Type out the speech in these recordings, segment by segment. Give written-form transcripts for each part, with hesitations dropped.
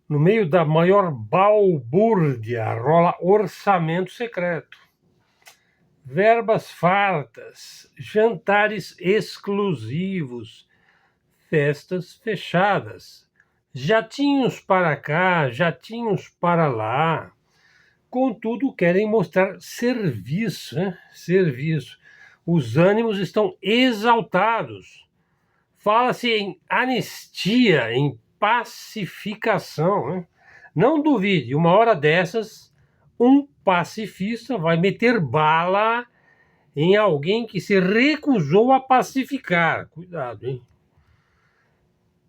No meio da maior balbúrdia, rola orçamento secreto, verbas fartas, jantares exclusivos, festas fechadas, jatinhos para cá, jatinhos para lá. Contudo, querem mostrar serviço, né? Serviço. Os ânimos estão exaltados. Fala-se em anistia, em pacificação, né? Não duvide, uma hora dessas, um pacifista vai meter bala em alguém que se recusou a pacificar. Cuidado, hein?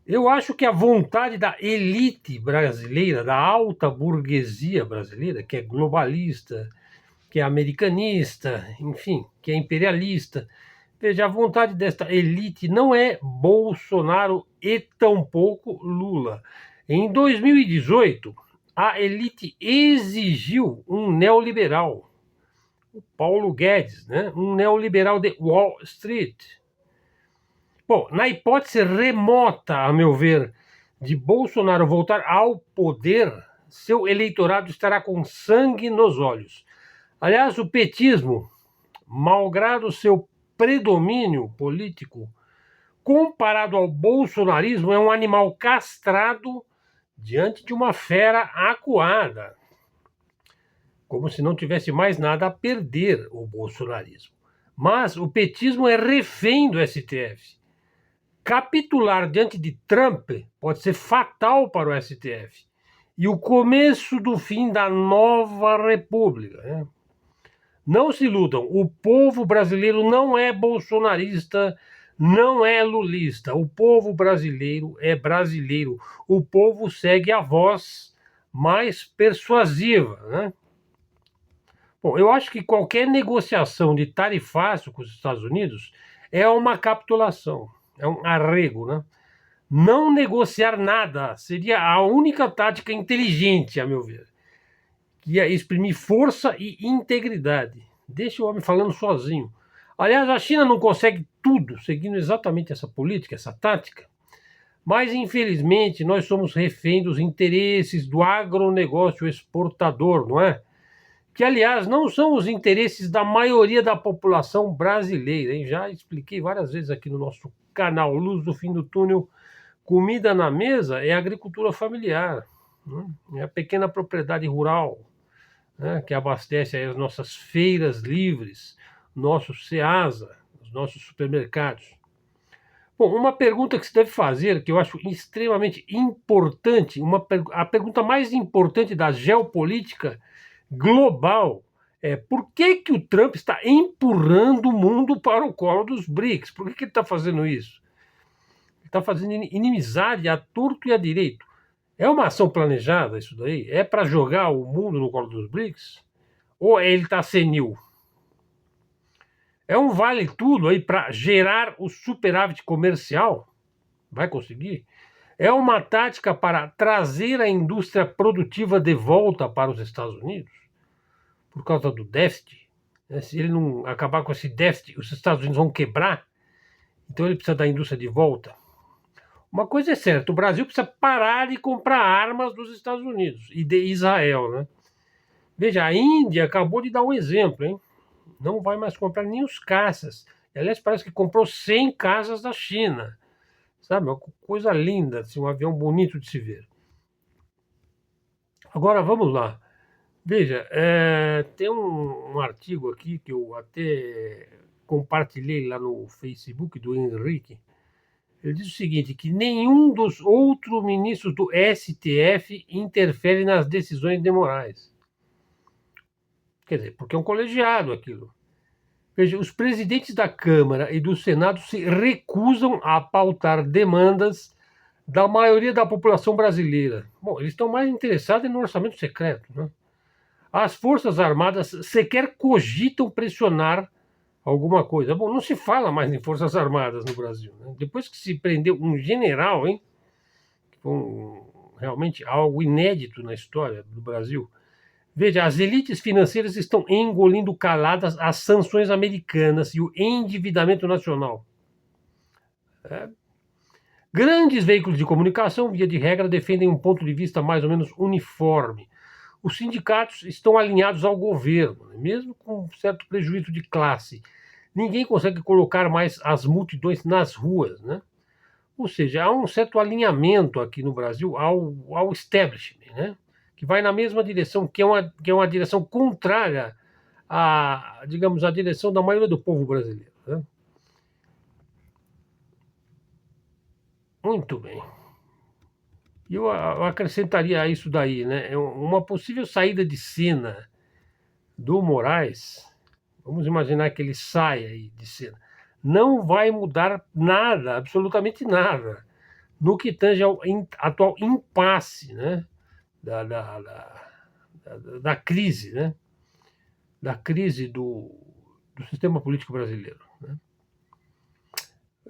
Eu acho que a vontade da elite brasileira, da alta burguesia brasileira, que é globalista, que é americanista, enfim, que é imperialista. Veja, a vontade desta elite não é Bolsonaro e tampouco Lula. Em 2018, a elite exigiu um neoliberal, o Paulo Guedes, né? Um neoliberal de Wall Street. Bom, na hipótese remota, a meu ver, de Bolsonaro voltar ao poder, seu eleitorado estará com sangue nos olhos. Aliás, o petismo, malgrado seu predomínio político, comparado ao bolsonarismo, é um animal castrado diante de uma fera acuada, como se não tivesse mais nada a perder o bolsonarismo. Mas o petismo é refém do STF. Capitular diante de Trump pode ser fatal para o STF e o começo do fim da nova república, né? Não se iludam, o povo brasileiro não é bolsonarista, não é lulista. O povo brasileiro é brasileiro. O povo segue a voz mais persuasiva, né? Bom, eu acho que qualquer negociação de tarifácio com os Estados Unidos é uma capitulação, é um arrego, né? Não negociar nada seria a única tática inteligente, a meu ver, que é exprimir força e integridade. Deixa o homem falando sozinho. Aliás, a China não consegue tudo seguindo exatamente essa política, essa tática. Mas, infelizmente, nós somos refém dos interesses do agronegócio exportador, não é? Que, aliás, não são os interesses da maioria da população brasileira, hein? Já expliquei várias vezes aqui no nosso canal Luz do Fim do Túnel. Comida na mesa é agricultura familiar, né? É a pequena propriedade rural, né, que abastece as nossas feiras livres, nosso Ceasa, os nossos supermercados. Bom, uma pergunta que se deve fazer, que eu acho extremamente importante, a pergunta mais importante da geopolítica global é por que o Trump está empurrando o mundo para o colo dos BRICS? Por que ele está fazendo isso? Ele está fazendo inimizade a torto e a direito. É uma ação planejada isso daí? É para jogar o mundo no colo dos BRICS? Ou ele está senil? É um vale tudo aí para gerar o superávit comercial? Vai conseguir? É uma tática para trazer a indústria produtiva de volta para os Estados Unidos? Por causa do déficit? Se ele não acabar com esse déficit, os Estados Unidos vão quebrar? Então ele precisa da indústria de volta? Uma coisa é certa, o Brasil precisa parar de comprar armas dos Estados Unidos e de Israel, né? Veja, a Índia acabou de dar um exemplo, hein? Não vai mais comprar nem os caças. Aliás, parece que comprou 100 caças da China. Sabe, uma coisa linda, assim, um avião bonito de se ver. Agora, vamos lá. Veja, tem um artigo aqui que eu até compartilhei lá no Facebook do Henrique. Ele diz o seguinte, que nenhum dos outros ministros do STF interfere nas decisões de Moraes. Quer dizer, porque é um colegiado aquilo. Veja, os presidentes da Câmara e do Senado se recusam a pautar demandas da maioria da população brasileira. Bom, eles estão mais interessados no orçamento secreto, né? As Forças Armadas sequer cogitam pressionar alguma coisa. Bom, não se fala mais em Forças Armadas no Brasil, né? Depois que se prendeu um general, hein? Que foi realmente algo inédito na história do Brasil. Veja, as elites financeiras estão engolindo caladas as sanções americanas e o endividamento nacional. Grandes veículos de comunicação, via de regra, defendem um ponto de vista mais ou menos uniforme. Os sindicatos estão alinhados ao governo, mesmo com um certo prejuízo de classe. Ninguém consegue colocar mais as multidões nas ruas, né? Ou seja, há um certo alinhamento aqui no Brasil ao establishment, né? Que vai na mesma direção, que é uma direção contrária à, digamos, à direção da maioria do povo brasileiro, né? Muito bem. Eu acrescentaria a isso daí, né? Uma possível saída de cena do Moraes, vamos imaginar que ele saia aí de cena, não vai mudar nada, absolutamente nada, no que tange ao atual impasse, né? da, da, da, da crise, né? Da crise do sistema político brasileiro, né?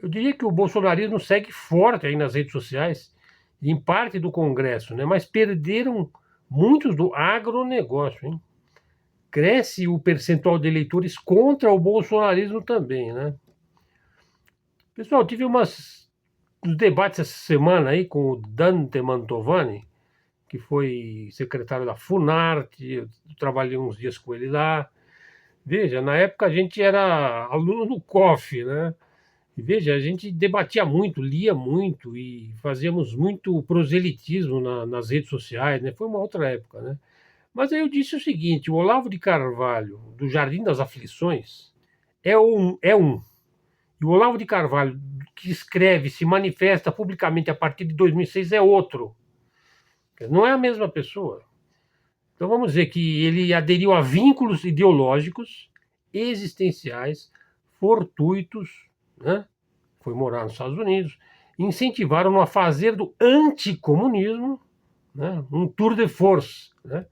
Eu diria que o bolsonarismo segue forte aí nas redes sociais, em parte do Congresso, né? Mas perderam muitos do agronegócio, hein? Cresce o percentual de eleitores contra o bolsonarismo também, né? Pessoal, tive uns debates essa semana aí com o Dante Mantovani, que foi secretário da Funarte, eu trabalhei uns dias com ele lá. Veja, na época a gente era aluno do COF, né? E veja, a gente debatia muito, lia muito e fazíamos muito proselitismo nas redes sociais, né? Foi uma outra época, né? Mas aí eu disse o seguinte: o Olavo de Carvalho, do Jardim das Aflições, é um. E o Olavo de Carvalho, que escreve, se manifesta publicamente a partir de 2006, é outro. Não é a mesma pessoa. Então vamos dizer que ele aderiu a vínculos ideológicos, existenciais, fortuitos, né? Foi morar nos Estados Unidos, incentivaram-no a fazer do anticomunismo, né? Um tour de force, né?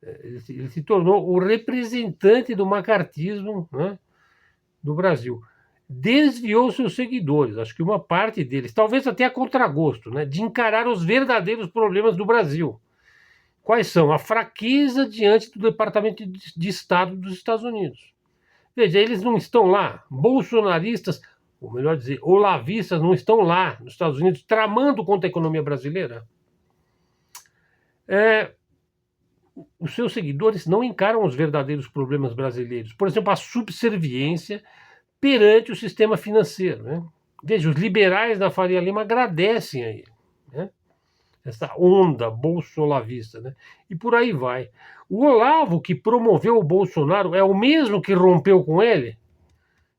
Ele se tornou o representante do macartismo, né? Do Brasil. Desviou seus seguidores, acho que uma parte deles, talvez até a contragosto, né? De encarar os verdadeiros problemas do Brasil. Quais são? A fraqueza diante do Departamento de Estado dos Estados Unidos. Veja, eles não estão lá, bolsonaristas, ou melhor dizer, olavistas não estão lá nos Estados Unidos tramando contra a economia brasileira. Os seus seguidores não encaram os verdadeiros problemas brasileiros. Por exemplo, a subserviência perante o sistema financeiro, né? Veja, os liberais da Faria Lima agradecem a ele, né? Essa onda bolsolavista, né? E por aí vai. O Olavo, que promoveu o Bolsonaro, é o mesmo que rompeu com ele?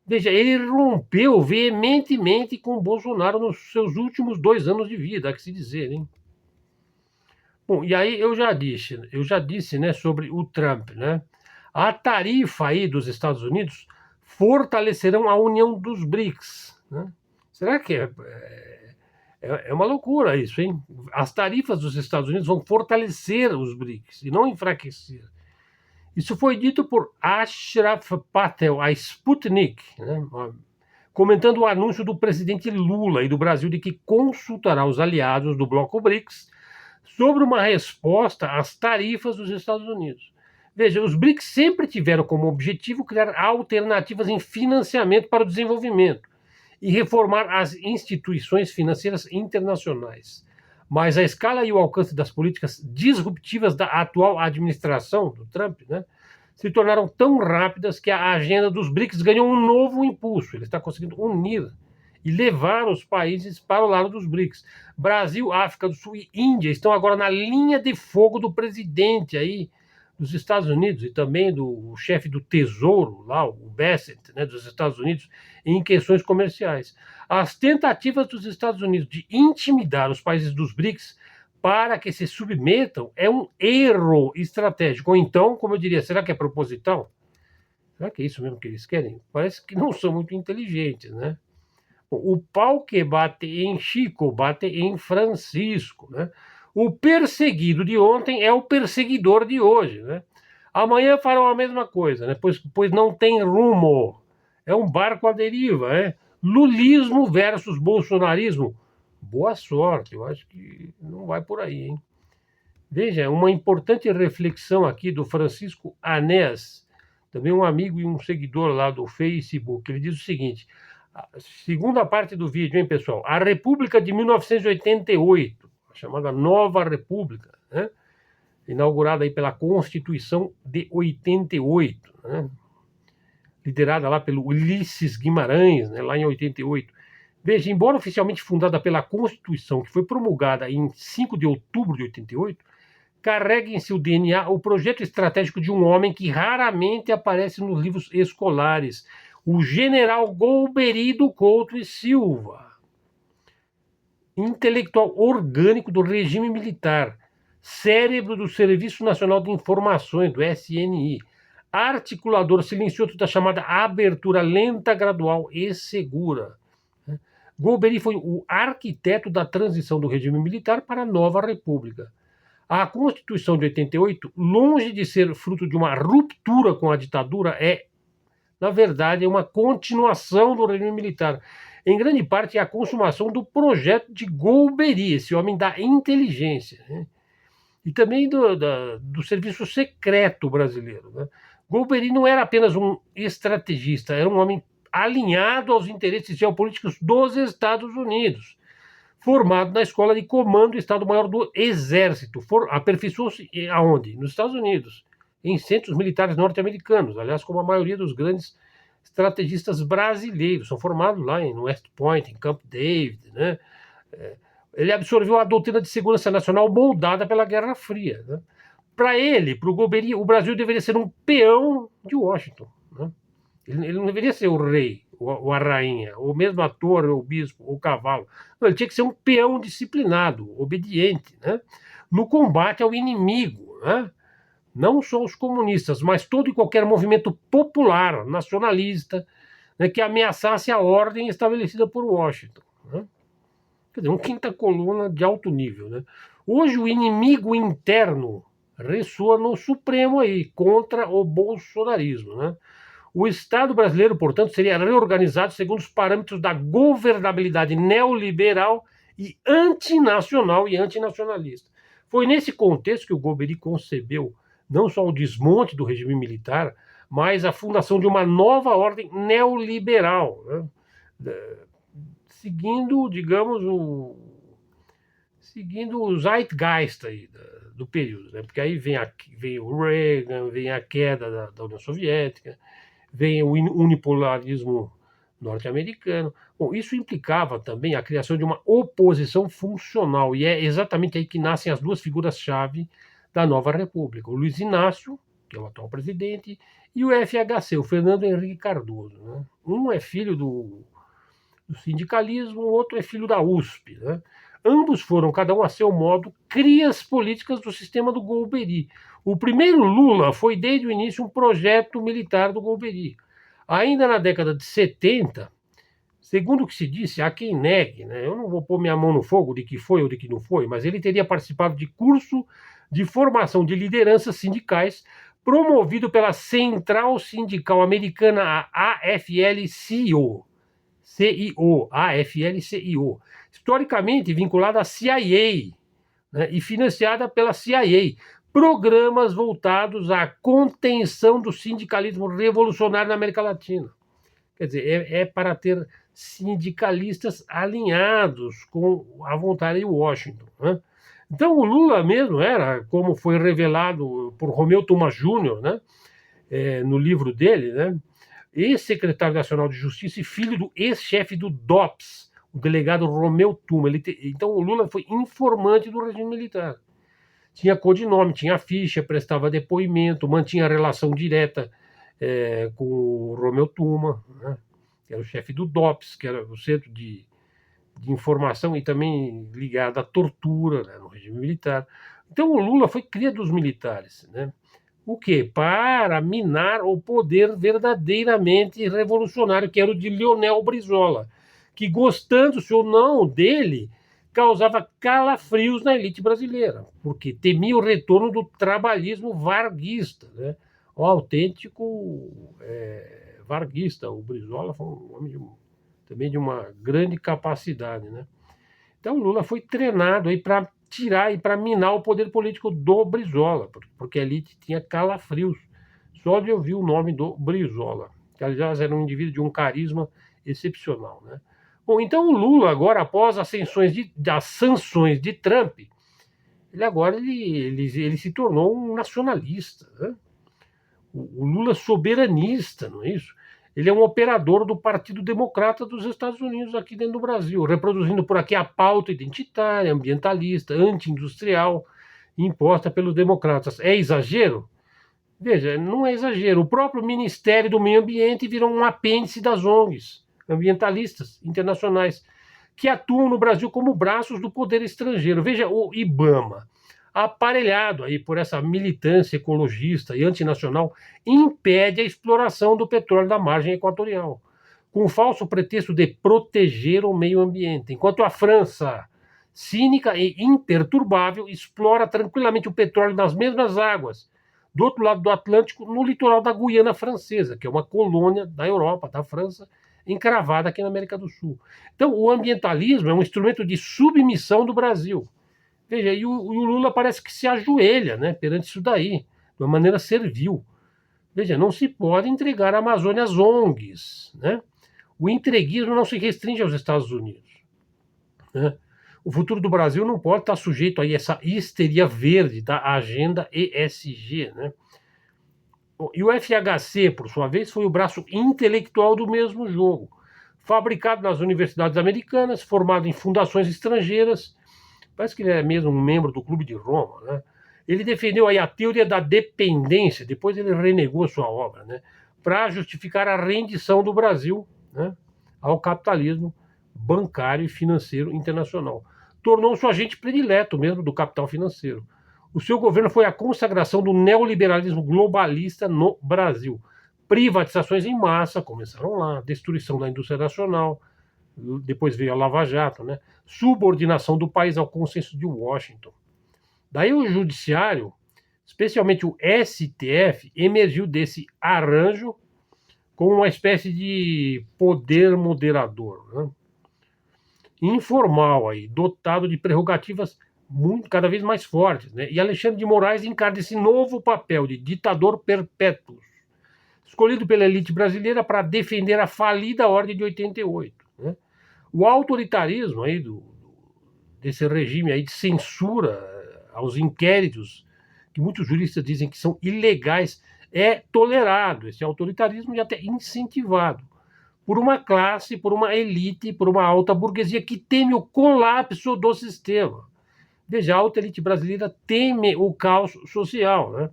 Veja, ele rompeu veementemente com o Bolsonaro nos seus últimos 2 anos de vida, há que se dizer, hein? Bom, e aí eu já disse, né, sobre o Trump, né? A tarifa aí dos Estados Unidos fortalecerão a união dos BRICS, né? Será que é uma loucura isso, hein? As tarifas dos Estados Unidos vão fortalecer os BRICS e não enfraquecer. Isso foi dito por Ashraf Patel, a Sputnik, né? Comentando o anúncio do presidente Lula e do Brasil de que consultará os aliados do bloco BRICS sobre uma resposta às tarifas dos Estados Unidos. Veja, os BRICS sempre tiveram como objetivo criar alternativas em financiamento para o desenvolvimento e reformar as instituições financeiras internacionais. Mas a escala e o alcance das políticas disruptivas da atual administração do Trump, né, se tornaram tão rápidas que a agenda dos BRICS ganhou um novo impulso. Ele está conseguindo unir e levar os países para o lado dos BRICS. Brasil, África do Sul e Índia estão agora na linha de fogo do presidente aí dos Estados Unidos e também do chefe do Tesouro, lá, o Bassett, né, dos Estados Unidos, em questões comerciais. As tentativas dos Estados Unidos de intimidar os países dos BRICS para que se submetam é um erro estratégico. Ou então, como eu diria, será que é proposital? Será que é isso mesmo que eles querem? Parece que não são muito inteligentes, né? O pau que bate em Chico, bate em Francisco, né? O perseguido de ontem é o perseguidor de hoje, né? Amanhã farão a mesma coisa, né? Pois não tem rumo. É um barco à deriva, né? Lulismo versus bolsonarismo. Boa sorte, eu acho que não vai por aí, hein? Veja, uma importante reflexão aqui do Francisco Anés, também um amigo e um seguidor lá do Facebook. Ele diz o seguinte: Segunda parte do vídeo, hein, pessoal? A República de 1988, a chamada Nova República, né? Inaugurada aí pela Constituição de 88, né? Liderada lá pelo Ulisses Guimarães, né, lá em 88. Veja, embora oficialmente fundada pela Constituição, que foi promulgada em 5 de outubro de 88, carrega em seu DNA o projeto estratégico de um homem que raramente aparece nos livros escolares, o general Golbery Couto e Silva, intelectual orgânico do regime militar, cérebro do Serviço Nacional de Informações, do SNI, articulador silencioso da chamada abertura lenta, gradual e segura. Golbery foi o arquiteto da transição do regime militar para a nova república. A Constituição de 88, longe de ser fruto de uma ruptura com a ditadura, na verdade, uma continuação do regime militar. Em grande parte, é a consumação do projeto de Golbery, esse homem da inteligência, né? E também do serviço secreto brasileiro, né? Golbery não era apenas um estrategista, era um homem alinhado aos interesses geopolíticos dos Estados Unidos, formado na Escola de Comando do Estado-Maior do Exército. Aperfeiçoou-se aonde? Nos Estados Unidos, em centros militares norte-americanos, aliás, como a maioria dos grandes estrategistas brasileiros, são formados lá em West Point, em Camp David, né? Ele absorveu a doutrina de segurança nacional moldada pela Guerra Fria, né? Para ele, para o Golbery, o Brasil deveria ser um peão de Washington, né? Ele não deveria ser o rei, ou a rainha, ou mesmo a torre, ou o bispo, ou o cavalo. Não, ele tinha que ser um peão disciplinado, obediente, né? No combate ao inimigo, né? Não só os comunistas, mas todo e qualquer movimento popular, nacionalista, né, que ameaçasse a ordem estabelecida por Washington, né? Quer dizer, um quinta coluna de alto nível, né? Hoje o inimigo interno ressoa no Supremo aí, contra o bolsonarismo, né? O Estado brasileiro, portanto, seria reorganizado segundo os parâmetros da governabilidade neoliberal e antinacional e antinacionalista. Foi nesse contexto que o Golbery concebeu não só o desmonte do regime militar, mas a fundação de uma nova ordem neoliberal, né? Seguindo, digamos, seguindo o zeitgeist aí do período, né? Porque aí vem o Reagan, vem a queda da União Soviética, vem o unipolarismo norte-americano. Bom, isso implicava também a criação de uma oposição funcional, e é exatamente aí que nascem as duas figuras-chave da nova república, o Luiz Inácio, que é o atual presidente, e o FHC, o Fernando Henrique Cardoso, né? Um é filho do sindicalismo, o outro é filho da USP, né? Ambos foram, cada um a seu modo, crias políticas do sistema do Golbery. O primeiro Lula foi, desde o início, um projeto militar do Golbery. Ainda na década de 70, segundo o que se disse, há quem negue, né? Eu não vou pôr minha mão no fogo de que foi ou de que não foi, mas ele teria participado de curso de formação de lideranças sindicais promovido pela Central Sindical Americana, a AFL-CIO. AFL-CIO, historicamente vinculada à CIA, né, e financiada pela CIA, programas voltados à contenção do sindicalismo revolucionário na América Latina. Quer dizer, é para ter sindicalistas alinhados com a vontade de Washington, né? Então, o Lula mesmo era, como foi revelado por Romeu Thomas Jr., né, no livro dele, né, ex-secretário nacional de Justiça e filho do ex-chefe do DOPS, o delegado Romeu Tuma. Então, o Lula foi informante do regime militar. Tinha codinome, tinha ficha, prestava depoimento, mantinha relação direta com o Romeu Tuma, né, que era o chefe do DOPS, que era o Centro de Informação e também ligado à tortura, né, no regime militar. Então, o Lula foi cria dos militares, né? O quê? Para minar o poder verdadeiramente revolucionário, que era o de Leonel Brizola, que, gostando-se ou não dele, causava calafrios na elite brasileira, porque temia o retorno do trabalhismo varguista, né? O autêntico varguista. O Brizola foi um homem também de uma grande capacidade, né? Então, o Lula foi treinado aí para tirar e para minar o poder político do Brizola, porque a elite tinha calafrios só de ouvir o nome do Brizola, que aliás era um indivíduo de um carisma excepcional, né? Bom, então o Lula agora, após as sanções de Trump, ele se tornou um nacionalista, né? O Lula é soberanista, não é isso? Ele é um operador do Partido Democrata dos Estados Unidos aqui dentro do Brasil, reproduzindo por aqui a pauta identitária, ambientalista, anti-industrial, imposta pelos democratas. É exagero? Veja, não é exagero. O próprio Ministério do Meio Ambiente virou um apêndice das ONGs ambientalistas internacionais, que atuam no Brasil como braços do poder estrangeiro. Veja, o IBAMA, aparelhado aí por essa militância ecologista e antinacional, impede a exploração do petróleo da margem equatorial, com o falso pretexto de proteger o meio ambiente, enquanto a França, cínica e imperturbável, explora tranquilamente o petróleo nas mesmas águas, do outro lado do Atlântico, no litoral da Guiana Francesa, que é uma colônia da Europa, da França, encravada aqui na América do Sul. Então, o ambientalismo é um instrumento de submissão do Brasil. Veja, e o Lula parece que se ajoelha, né, perante isso daí, de uma maneira servil. Veja, não se pode entregar a Amazônia às ONGs, né? O entreguismo não se restringe aos Estados Unidos, né? O futuro do Brasil não pode estar sujeito a essa histeria verde da agenda ESG, né? E o FHC, por sua vez, foi o braço intelectual do mesmo jogo. Fabricado nas universidades americanas, formado em fundações estrangeiras, parece que ele é mesmo um membro do Clube de Roma, né? Ele defendeu aí a teoria da dependência, depois ele renegou sua obra, né, para justificar a rendição do Brasil, né, ao capitalismo bancário e financeiro internacional. Tornou-se o agente predileto mesmo do capital financeiro. O seu governo foi a consagração do neoliberalismo globalista no Brasil. Privatizações em massa começaram lá, destruição da indústria nacional, depois veio a Lava Jato, né? Subordinação do país ao consenso de Washington. Daí o judiciário, especialmente o STF, emergiu desse arranjo como uma espécie de poder moderador, né? Informal, aí, dotado de prerrogativas cada vez mais fortes, né? E Alexandre de Moraes encarna esse novo papel de ditador perpétuo, escolhido pela elite brasileira para defender a falida ordem de 88, né? O autoritarismo aí desse regime aí de censura aos inquéritos, que muitos juristas dizem que são ilegais, é tolerado, esse autoritarismo e até incentivado por uma classe, por uma elite, por uma alta burguesia que teme o colapso do sistema. Veja, a alta elite brasileira teme o caos social, né?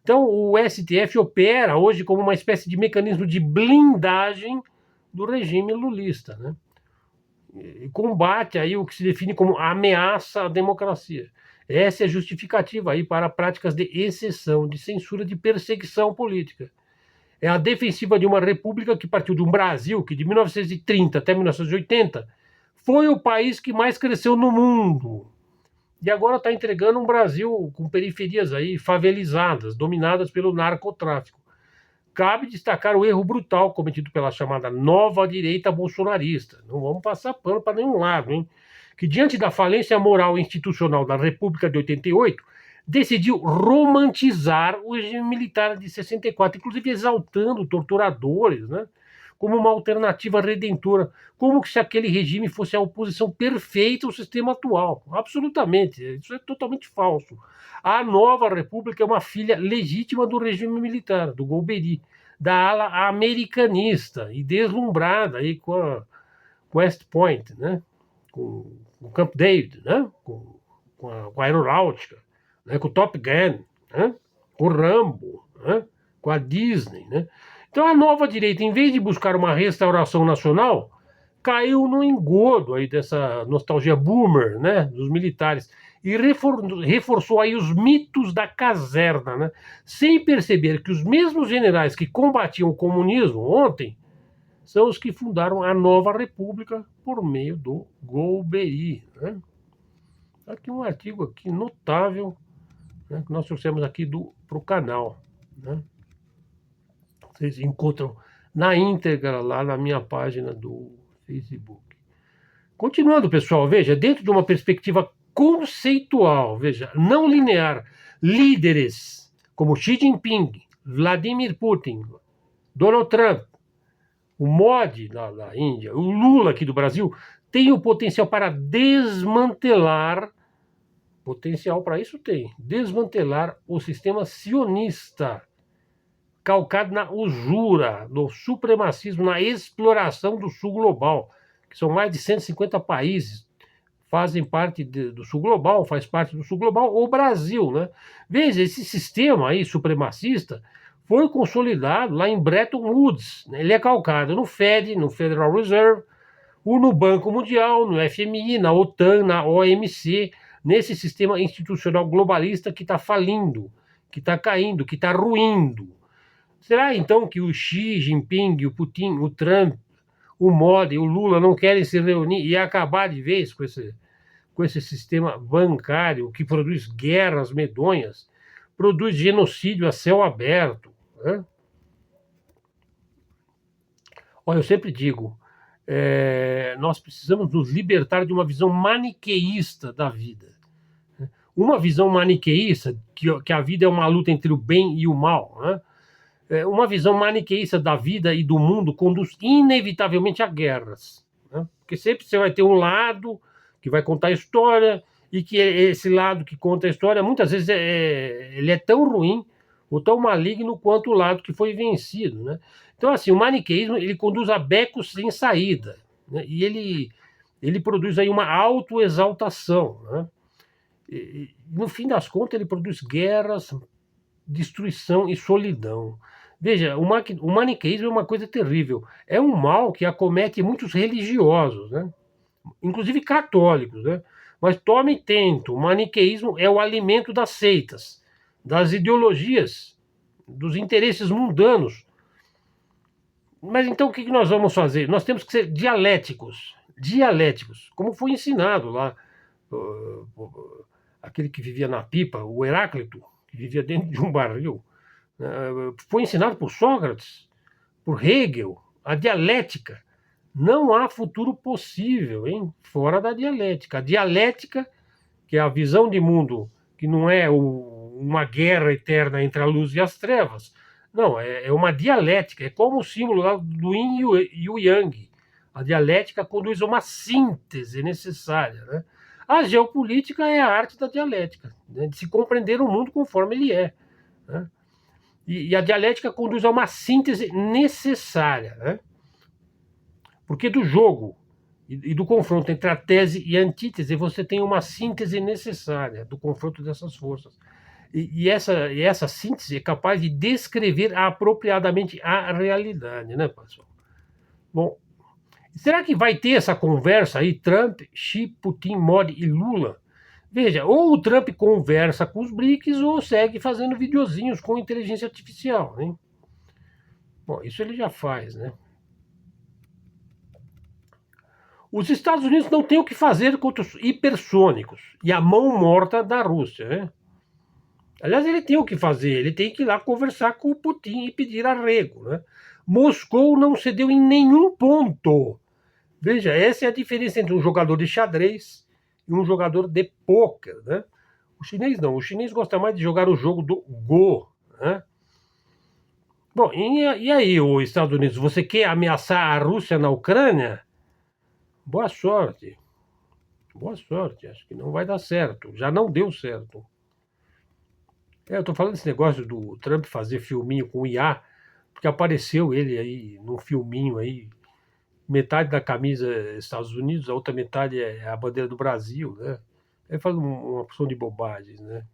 Então, o STF opera hoje como uma espécie de mecanismo de blindagem do regime lulista, né? E combate aí o que se define como ameaça à democracia. Essa é a justificativa aí para práticas de exceção, de censura, de perseguição política. É a defensiva de uma república que partiu de um Brasil que, de 1930 até 1980, foi o país que mais cresceu no mundo. E agora está entregando um Brasil com periferias aí favelizadas, dominadas pelo narcotráfico. Cabe destacar o erro brutal cometido pela chamada nova direita bolsonarista. Não vamos passar pano para nenhum lado, hein? Que diante da falência moral e institucional da República de 88, decidiu romantizar o regime militar de 64, inclusive exaltando torturadores, né, como uma alternativa redentora, como se aquele regime fosse a oposição perfeita ao sistema atual. Absolutamente, isso é totalmente falso. A nova república é uma filha legítima do regime militar, do Golbery, da ala americanista e deslumbrada aí com a West Point, né, com o Camp David, né, com a aeronáutica, né, com o Top Gun, né, com o Rambo, né, com a Disney, né? Então a nova direita, em vez de buscar uma restauração nacional, caiu no engodo aí dessa nostalgia boomer, né, dos militares, e reforçou aí os mitos da caserna, né, sem perceber que os mesmos generais que combatiam o comunismo ontem são os que fundaram a nova república por meio do Golbery, né? Aqui um artigo aqui notável, né, que nós trouxemos aqui para o canal, né? Vocês encontram na íntegra lá na minha página do Facebook. Continuando, pessoal, veja, dentro de uma perspectiva conceitual, veja, não linear, líderes como Xi Jinping, Vladimir Putin, Donald Trump, O Modi da Índia, o Lula aqui do Brasil, tem o potencial para desmantelar, potencial para isso tem, desmantelar o sistema sionista, calcado na usura, no supremacismo, na exploração do sul global, que são mais de 150 países, fazem parte do sul global, faz parte do sul global, o Brasil, né? Veja, esse sistema aí supremacista foi consolidado lá em Bretton Woods, né? Ele é calcado no Fed, no Federal Reserve, ou no Banco Mundial, no FMI, na OTAN, na OMC, nesse sistema institucional globalista que está falindo, que está caindo, que está ruindo. Será então que o Xi Jinping, o Putin, o Trump, o Modi, o Lula não querem se reunir e acabar de vez com esse sistema bancário que produz guerras medonhas, produz genocídio a céu aberto, né? Olha, eu sempre digo, nós precisamos nos libertar de uma visão maniqueísta da vida. Uma visão maniqueísta, que a vida é uma luta entre o bem e o mal, né? Uma visão maniqueísta da vida e do mundo conduz inevitavelmente a guerras, né? Porque sempre você vai ter um lado que vai contar a história e que esse lado que conta a história, muitas vezes ele é tão ruim ou tão maligno quanto o lado que foi vencido, né? Então, assim, o maniqueísmo ele conduz a becos sem saída, né? E ele produz aí uma autoexaltação, né? E, no fim das contas, ele produz guerras, destruição e solidão. Veja, o maniqueísmo é uma coisa terrível. É um mal que acomete muitos religiosos, né? Inclusive católicos, né? Mas tome tento, o maniqueísmo é o alimento das seitas, das ideologias, dos interesses mundanos. Mas então o que nós vamos fazer? Nós temos que ser dialéticos, dialéticos, como foi ensinado lá, aquele que vivia na pipa, o Heráclito, que vivia dentro de um barril, foi ensinado por Sócrates, por Hegel, a dialética. Não há futuro possível, hein? Fora da dialética. A dialética, que é a visão de mundo, que não é uma guerra eterna entre a luz e as trevas. Não, é uma dialética. É como o símbolo lá do yin e o yang. A dialética conduz a uma síntese necessária, né? A geopolítica é a arte da dialética, né? De se compreender o mundo conforme ele é, né? E a dialética conduz a uma síntese necessária, né? Porque do jogo e do confronto entre a tese e a antítese, você tem uma síntese necessária do confronto dessas forças. E essa síntese é capaz de descrever apropriadamente a realidade, né, pessoal? Bom, será que vai ter essa conversa aí, Trump, Xi, Putin, Modi e Lula? Veja, ou o Trump conversa com os BRICS ou segue fazendo videozinhos com inteligência artificial, né? Bom, isso ele já faz, né? Os Estados Unidos não têm o que fazer contra os hipersônicos e a mão morta da Rússia, né? Aliás, ele tem o que fazer, ele tem que ir lá conversar com o Putin e pedir arrego, né? Moscou não cedeu em nenhum ponto. Veja, essa é a diferença entre um jogador de xadrez e um jogador de pôquer, né? O chinês não, o chinês gosta mais de jogar o jogo do Go, né? Bom, e aí, os Estados Unidos, você quer ameaçar a Rússia na Ucrânia? Boa sorte. Boa sorte, acho que não vai dar certo. Já não deu certo. Eu tô falando desse negócio do Trump fazer filminho com IA, porque apareceu ele aí num filminho aí, metade da camisa é Estados Unidos, a outra metade é a bandeira do Brasil, né? Ele faz uma porção de bobagens, né?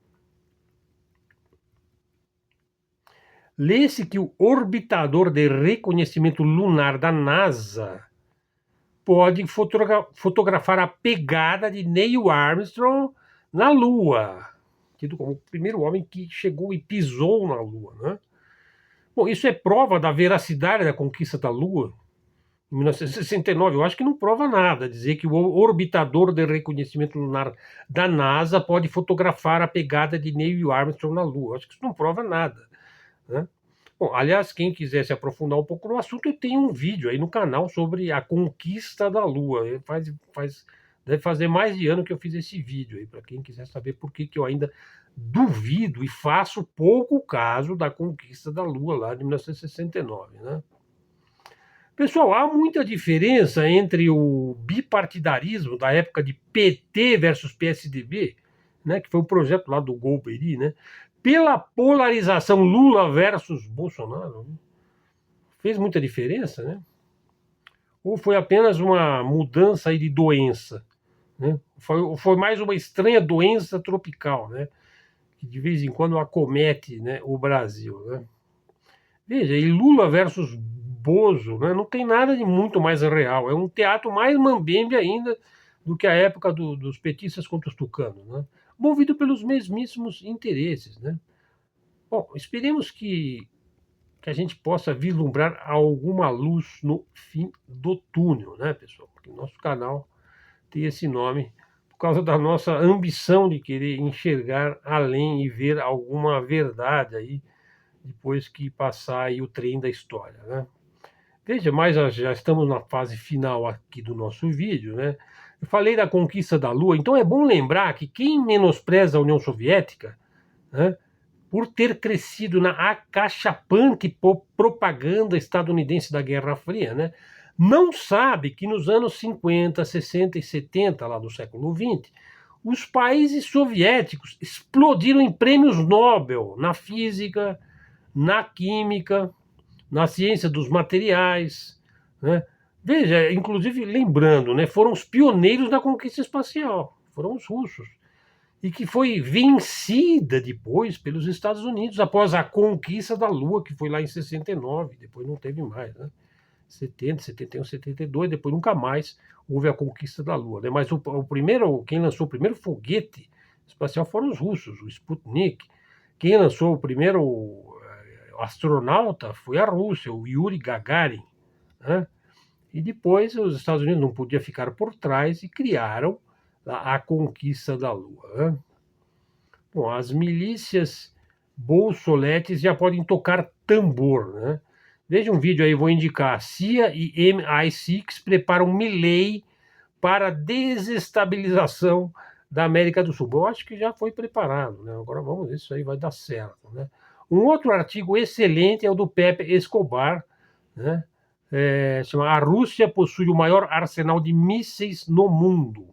Lê-se que o orbitador de reconhecimento lunar da NASA pode fotografar a pegada de Neil Armstrong na Lua, tido como o primeiro homem que chegou e pisou na Lua, né? Bom, isso é prova da veracidade da conquista da Lua em 1969. Eu acho que não prova nada dizer que o orbitador de reconhecimento lunar da NASA pode fotografar a pegada de Neil Armstrong na Lua. Eu acho que isso não prova nada, né? Bom, aliás, quem quiser se aprofundar um pouco no assunto, eu tenho um vídeo aí no canal sobre a conquista da Lua. Deve fazer mais de ano que eu fiz esse vídeo aí, para quem quiser saber por que eu ainda duvido e faço pouco caso da conquista da Lua lá de 1969, né? Pessoal, há muita diferença entre o bipartidarismo da época de PT versus PSDB, né, que foi um projeto lá do Golbery, né, pela polarização Lula versus Bolsonaro. Né? Fez muita diferença, né? Ou foi apenas uma mudança aí de doença? Né? Foi mais uma estranha doença tropical, né? Que de vez em quando acomete, né, o Brasil. Né? Veja, e Lula versus Bozo, né, não tem nada de muito mais real. É um teatro mais mambembe ainda do que a época dos petistas contra os tucanos, né? Movido pelos mesmíssimos interesses. Né? Bom, esperemos que a gente possa vislumbrar alguma luz no fim do túnel, né, pessoal? Porque o nosso canal tem esse nome por causa da nossa ambição de querer enxergar além e ver alguma verdade aí depois que passar aí o trem da história, né? Veja, mas já estamos na fase final aqui do nosso vídeo, né? Eu falei da conquista da Lua, então é bom lembrar que quem menospreza a União Soviética, né, por ter crescido na acachapante propaganda estadunidense da Guerra Fria, né, não sabe que nos anos 50, 60 e 70, lá do século XX, os países soviéticos explodiram em prêmios Nobel na física, na química, na ciência dos materiais. Né? Veja, inclusive lembrando, né, foram os pioneiros da conquista espacial, foram os russos, e que foi vencida depois pelos Estados Unidos após a conquista da Lua, que foi lá em 69, depois não teve mais, né? 70, 71, 72, depois nunca mais houve a conquista da Lua. Né? Mas quem lançou o primeiro foguete espacial foram os russos, o Sputnik. Quem lançou o primeiro astronauta foi a Rússia, o Yuri Gagarin. Né? E depois os Estados Unidos não podiam ficar por trás e criaram a conquista da Lua. Né? Bom, as milícias bolsoletes já podem tocar tambor. Né? Veja um vídeo aí, vou indicar. CIA e MI6 preparam Milei para desestabilização da América do Sul. Eu acho que já foi preparado, né? Agora vamos ver se isso aí vai dar certo. Né? Um outro artigo excelente é o do Pepe Escobar, né? Chama A Rússia possui o maior arsenal de mísseis no mundo.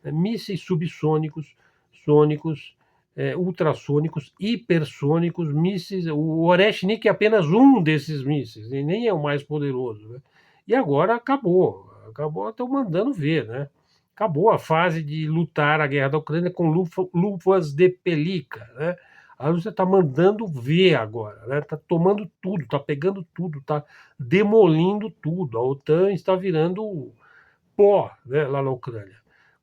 Mísseis subsônicos, sônicos, ultrassônicos, hipersônicos, mísseis. O Oreshnik é apenas um desses mísseis, e nem é o mais poderoso. Né? E agora acabou, estão mandando ver, né? Acabou a fase de lutar a guerra da Ucrânia com luvas de pelica, né? A Rússia está mandando ver agora, né? Está tomando tudo, está pegando tudo, está demolindo tudo. A OTAN está virando pó, né, lá na Ucrânia.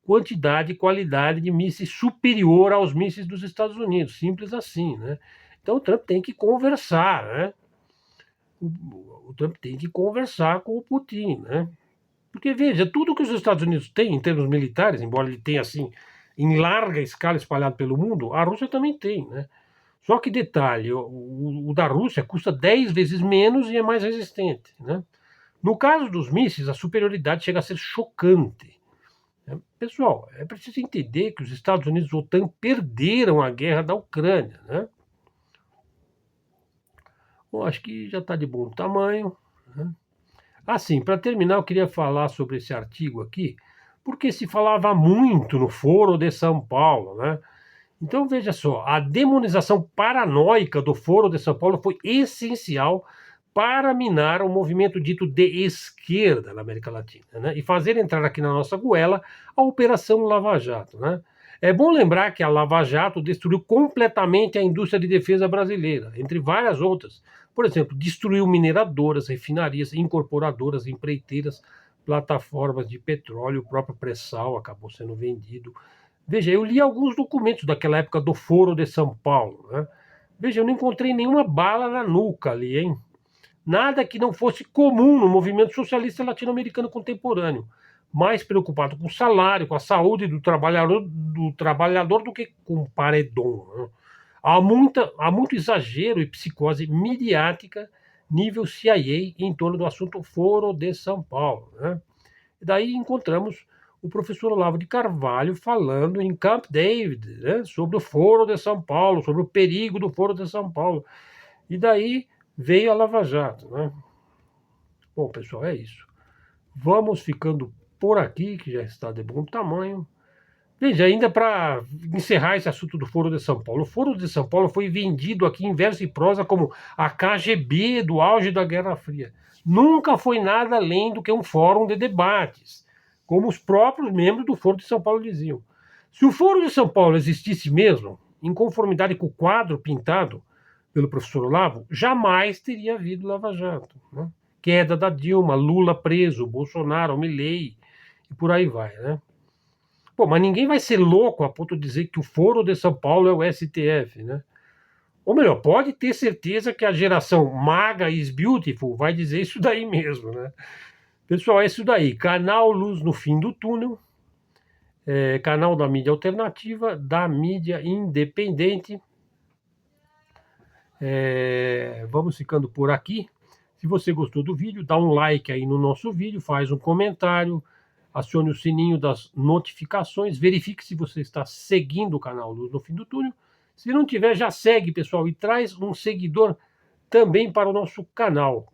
Quantidade e qualidade de mísseis superior aos mísseis dos Estados Unidos, simples assim, né? Então o Trump tem que conversar, né? O Trump tem que conversar com o Putin, né? Porque, veja, tudo que os Estados Unidos têm em termos militares, embora ele tenha, assim, em larga escala espalhado pelo mundo, a Rússia também tem, né? Só que, detalhe, o da Rússia custa 10 vezes menos e é mais resistente, né? No caso dos mísseis, a superioridade chega a ser chocante. Pessoal, é preciso entender que os Estados Unidos e a OTAN perderam a guerra da Ucrânia, né? Bom, acho que já está de bom tamanho, né? Assim, para terminar, eu queria falar sobre esse artigo aqui, porque se falava muito no Foro de São Paulo, né? Então, veja só, a demonização paranoica do Foro de São Paulo foi essencial para minar o movimento dito de esquerda na América Latina, né? E fazer entrar aqui na nossa goela a Operação Lava Jato, né? É bom lembrar que a Lava Jato destruiu completamente a indústria de defesa brasileira, entre várias outras. Por exemplo, destruiu mineradoras, refinarias, incorporadoras, empreiteiras, plataformas de petróleo, o próprio pré-sal acabou sendo vendido. Veja, eu li alguns documentos daquela época do Foro de São Paulo, né? Veja, eu não encontrei nenhuma bala na nuca ali, hein? Nada que não fosse comum no movimento socialista latino-americano contemporâneo. Mais preocupado com o salário, com a saúde do trabalhador do que com o paredão. Né? Há muito exagero e psicose midiática nível CIA em torno do assunto Foro de São Paulo. Né? E daí encontramos o professor Olavo de Carvalho falando em Camp David, né, sobre o Foro de São Paulo, sobre o perigo do Foro de São Paulo. E daí veio a Lava Jato. Né? Bom, pessoal, é isso. Vamos ficando por aqui, que já está de bom tamanho. Veja, ainda para encerrar esse assunto do Foro de São Paulo. O Foro de São Paulo foi vendido aqui em verso e prosa como a KGB do auge da Guerra Fria. Nunca foi nada além do que um fórum de debates, como os próprios membros do Foro de São Paulo diziam. Se o Foro de São Paulo existisse mesmo, em conformidade com o quadro pintado pelo professor Olavo, jamais teria havido Lava Jato, né? Queda da Dilma, Lula preso, Bolsonaro, Milei, e por aí vai, né? Pô, mas ninguém vai ser louco a ponto de dizer que o Foro de São Paulo é o STF, né? Ou melhor, pode ter certeza que a geração MAGA is beautiful vai dizer isso daí mesmo, né? Pessoal, é isso daí. Canal Luz no Fim do Túnel, canal da mídia alternativa, da mídia independente. Vamos ficando por aqui. Se você gostou do vídeo, dá um like aí no nosso vídeo, faz um comentário, acione o sininho das notificações, verifique se você está seguindo o canal Luz no Fim do Túnel. Se não tiver, já segue, pessoal, e traz um seguidor também para o nosso canal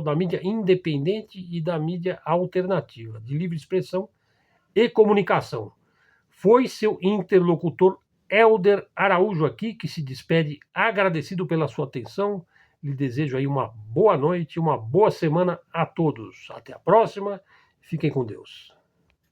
da mídia independente e da mídia alternativa, de livre expressão e comunicação. Foi seu interlocutor Helder Araújo aqui, que se despede agradecido pela sua atenção. Lhe desejo aí uma boa noite, uma boa semana a todos. Até a próxima. Fiquem com Deus.